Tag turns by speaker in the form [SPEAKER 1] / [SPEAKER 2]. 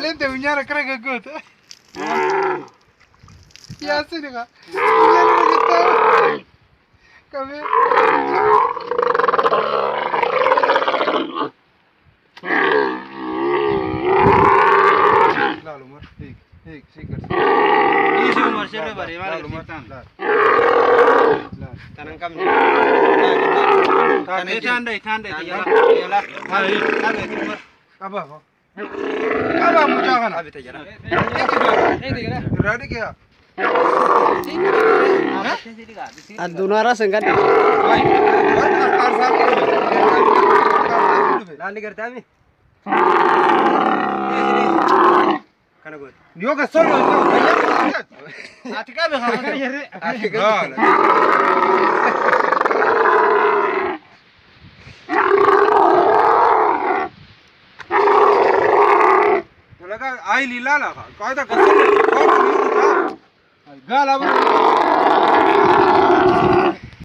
[SPEAKER 1] lente vinyara krega gut. Ya sini ka. Kami. Lalu mar. Hik sikar.
[SPEAKER 2] Ini sih umur siapa bari mari kita. Tanang kami. Tandai ya lah. Mari umur.
[SPEAKER 1] Apa? Apa mu jangan?
[SPEAKER 2] Abi tajana.
[SPEAKER 1] Ready kya?
[SPEAKER 3] दोनों संगत
[SPEAKER 2] लाली करता है kana god
[SPEAKER 1] Yoga solo.
[SPEAKER 2] atika be khawa
[SPEAKER 1] Atika. लगा आई लीला लगा काय तर कसं गला